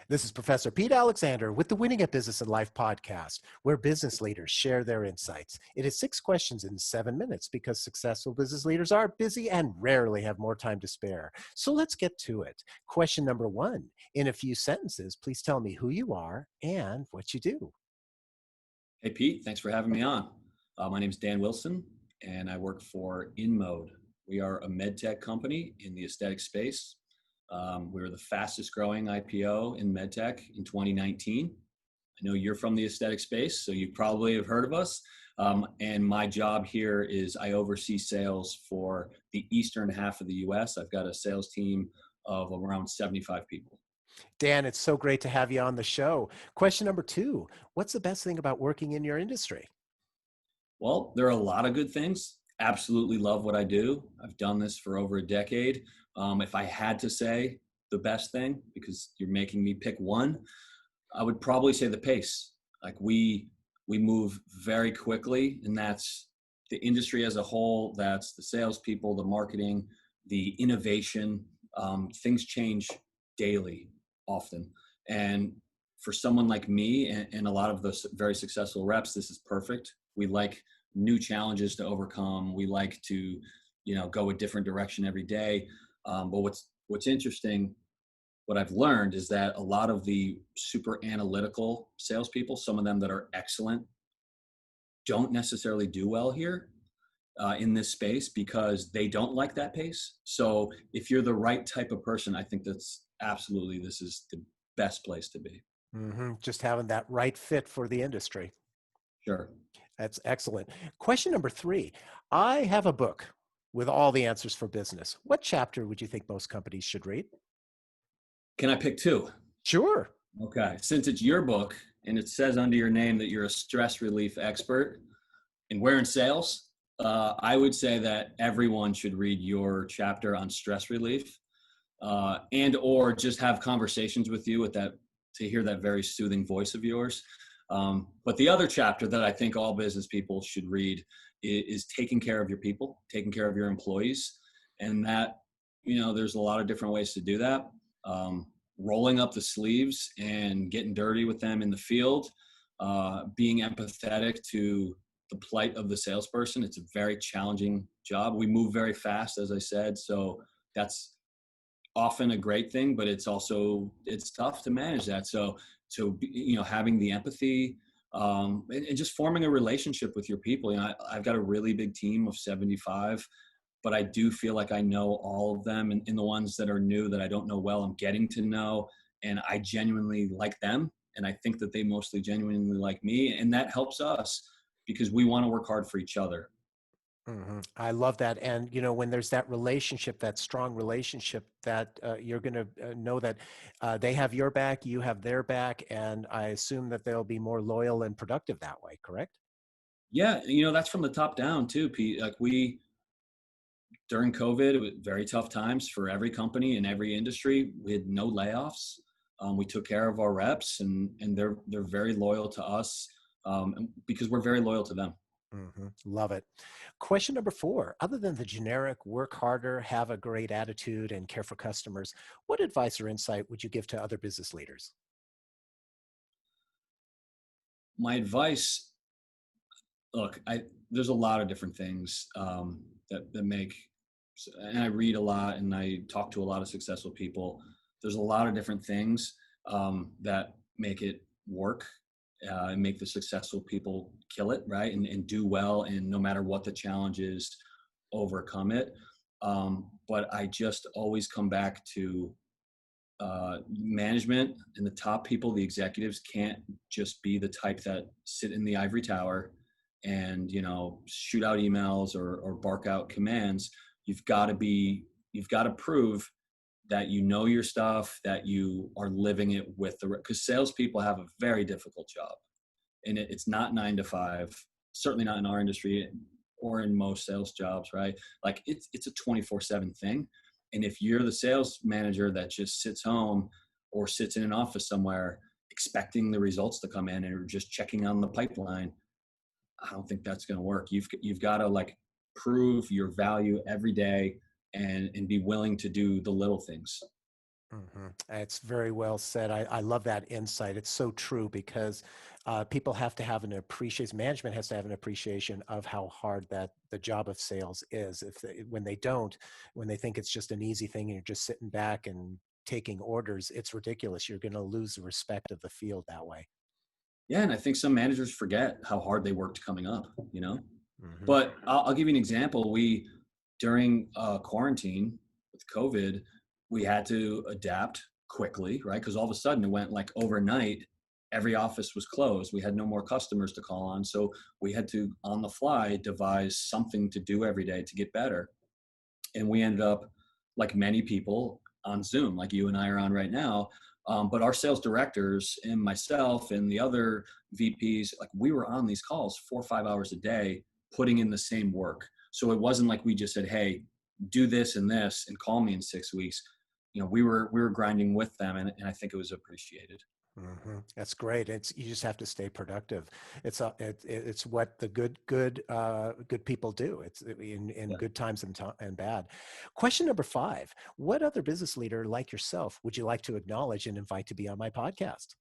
This is Professor Pete Alexander with the Winning at Business and Life podcast, where business leaders share their insights. It is 6 questions in 7 minutes because successful business leaders are busy and rarely have more time to spare. So let's get to it. Question number one. In a few sentences, please tell me who you are and what you do. Hey, Pete, thanks for having me on. My name is Dan Wilson, and I work for InMode. We are a med tech company in the aesthetic space. We were the fastest growing IPO in med tech in 2019. I know you're from the aesthetic space, so you probably have heard of us. And my job here is I oversee sales for the eastern half of the US. I've got a sales team of around 75 people. Dan, it's so great to have you on the show. Question number two. What's the best thing about working in your industry? Well, there are a lot of good things. Absolutely love what I do. I've done this for over a decade. If I had to say the best thing, because you're making me pick one, I would probably say the pace. Like we move very quickly, and that's the industry as a whole. That's the salespeople, the marketing, the innovation. Things change daily, often, and for someone like me and a lot of the very successful reps, this is perfect. We like new challenges to overcome. We like to, go a different direction every day. But what's interesting, what I've learned is that a lot of the super analytical salespeople, some of them that are excellent, don't necessarily do well here in this space because they don't like that pace. So if you're the right type of person, I think this is the best place to be. Just having that right fit for the industry. Sure. That's excellent. Question number three. I have a book with all the answers for business. What chapter would you think most companies should read? Can I pick two? Sure. Okay. Since it's your book and it says under your name that you're a stress relief expert and we're in sales, I would say that everyone should read your chapter on stress relief and or just have conversations with you with that to hear that very soothing voice of yours. But the other chapter that I think all business people should read is taking care of your people, taking care of your employees. And that, there's a lot of different ways to do that. Rolling up the sleeves and getting dirty with them in the field, being empathetic to the plight of the salesperson. It's a very challenging job. We move very fast, as I said. So that's often a great thing, but it's tough to manage that. So having the empathy and just forming a relationship with your people. I've got a really big team of 75, but I do feel like I know all of them, and the ones that are new that I don't know well, I'm getting to know, and I genuinely like them, and I think that they mostly genuinely like me, and that helps us because we want to work hard for each other. I love that. And, when there's that relationship, that strong relationship, that you're going to know that they have your back, you have their back. And I assume that they'll be more loyal and productive that way, correct? Yeah. That's from the top down too, Pete. Like during COVID, it was very tough times for every company in every industry. We had no layoffs. We took care of our reps and they're very loyal to us because we're very loyal to them. Love it. Question number four. Other than the generic work harder, have a great attitude, and care for customers, what advice or insight would you give to other business leaders? My advice, look, there's a lot of different things that make, and I read a lot and I talk to a lot of successful people. There's a lot of different things that make it work. And make the successful people kill it, right? And do well, and no matter what the challenge is, overcome it. But I just always come back to management and the top people, the executives can't just be the type that sit in the ivory tower and, shoot out emails or bark out commands. You've got to prove that you know your stuff, that you are living it with because salespeople have a very difficult job, and it's not 9 to 5. Certainly not in our industry or in most sales jobs, right? Like it's a 24/7 thing, and if you're the sales manager that just sits home or sits in an office somewhere expecting the results to come in and just checking on the pipeline, I don't think that's going to work. You've got to prove your value every day and be willing to do the little things. It's very well said. I love that insight. It's so true because people have to have an appreciation, management has to have an appreciation of how hard that the job of sales is. When they don't, when they think it's just an easy thing and you're just sitting back and taking orders, it's ridiculous. You're going to lose the respect of the field that way. Yeah, and I think some managers forget how hard they worked coming up, you know? Hmm. But I'll give you an example. During quarantine with COVID, we had to adapt quickly, right? Because all of a sudden it went like overnight, every office was closed. We had no more customers to call on. So we had to, on the fly, devise something to do every day to get better. And we ended up, like many people, on Zoom, like you and I are on right now. But our sales directors and myself and the other VPs, like we were on these calls 4 or 5 hours a day, putting in the same work. So it wasn't like we just said, "Hey, do this and this, and call me in 6 weeks." You know, we were grinding with them, and I think it was appreciated. That's great. You just have to stay productive. It's what the good people do. It's in Yeah. good times and bad. Question number 5: what other business leader like yourself would you like to acknowledge and invite to be on my podcast?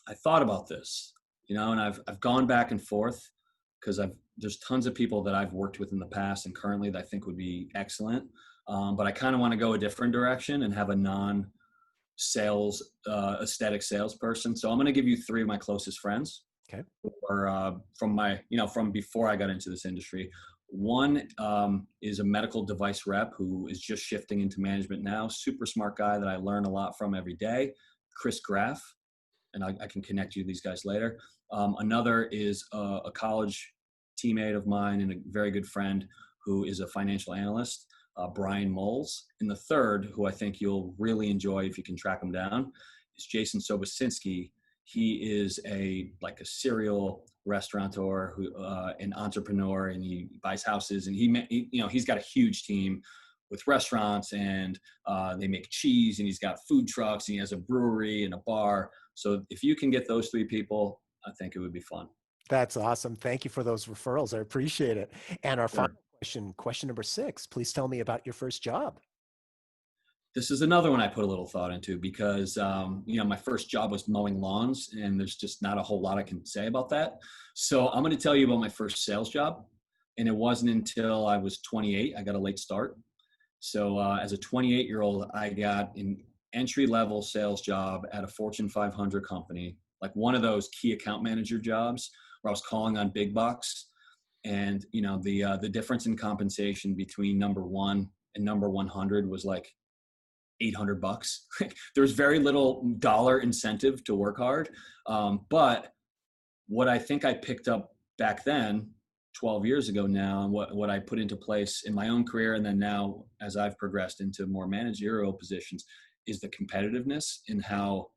I thought about this, and I've gone back and forth because I've there's tons of people that I've worked with in the past and currently that I think would be excellent. But I kind of want to go a different direction and have a non-sales aesthetic salesperson. So I'm going to give you three of my closest friends, Okay. or from before I got into this industry. One is a medical device rep who is just shifting into management now. Super smart guy that I learn a lot from every day. Chris Graff, and I can connect you to these guys later. Another is a college teammate of mine and a very good friend who is a financial analyst, Brian Moles. And the third, who I think you'll really enjoy if you can track him down, is Jason Sobosinski. He is a serial restaurateur, an entrepreneur, and he buys houses. And he's got a huge team with restaurants, and they make cheese, and he's got food trucks, and he has a brewery and a bar. So if you can get those three people, I think it would be fun. That's awesome. Thank you for those referrals. I appreciate it. And our final Sure. question number 6: please tell me about your first job. This is another one I put a little thought into because, my first job was mowing lawns, and there's just not a whole lot I can say about that. So I'm going to tell you about my first sales job. And it wasn't until I was 28, I got a late start. So as a 28-year-old, I got an entry-level sales job at a Fortune 500 company, like one of those key account manager jobs where I was calling on big bucks. And the difference in compensation between number one and number 100 was like $800. There was very little dollar incentive to work hard. But what I think I picked up back then, 12 years ago now, and what I put into place in my own career, and then now as I've progressed into more managerial positions, is the competitiveness in how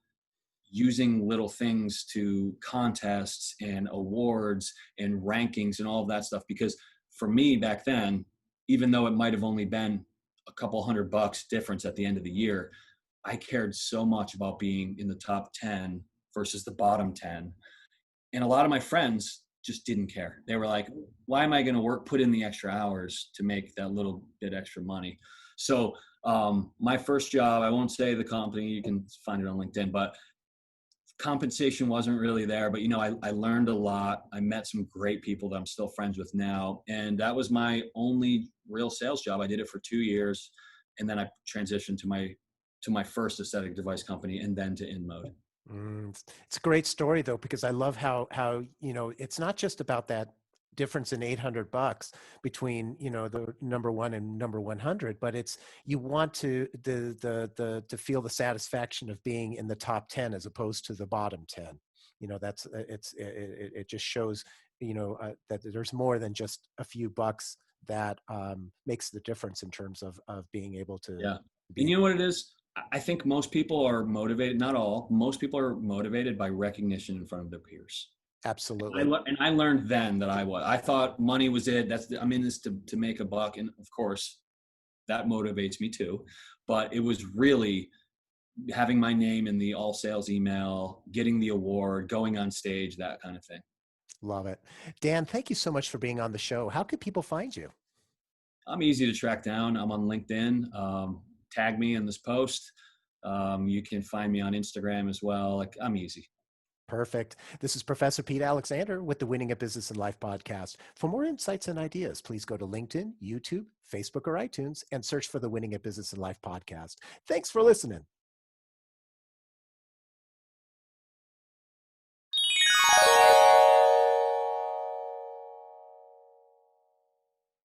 using little things to contests and awards and rankings and all of that stuff. Because for me back then, even though it might have only been a couple $100 difference at the end of the year, I cared so much about being in the top 10 versus the bottom 10. And a lot of my friends just didn't care. They were like, why am I going to put in the extra hours to make that little bit extra money? So my first job, I won't say the company, you can find it on LinkedIn, but compensation wasn't really there. But, I learned a lot. I met some great people that I'm still friends with now. And that was my only real sales job. I did it for 2 years. And then I transitioned to my first aesthetic device company, and then to InMode. It's a great story though, because I love how it's not just about that difference in $800 between the number one and number 100, but it's you want to feel the satisfaction of being in the top 10 as opposed to the bottom 10. That's it just shows that there's more than just a few bucks that makes the difference in terms of being able to Yeah. And be. you know what it is? I think most people are motivated, not all, most people are motivated by recognition in front of their peers. Absolutely. And I learned then that I thought money was it. I'm in this to make a buck. And of course that motivates me too. But it was really having my name in the all sales email, getting the award, going on stage, that kind of thing. Love it. Dan, thank you so much for being on the show. How could people find you? I'm easy to track down. I'm on LinkedIn. Tag me in this post. You can find me on Instagram as well. Like, I'm easy. Perfect. This is Professor Pete Alexander with the Winning at Business and Life podcast. For more insights and ideas, please go to LinkedIn, YouTube, Facebook, or iTunes and search for the Winning at Business and Life podcast. Thanks for listening.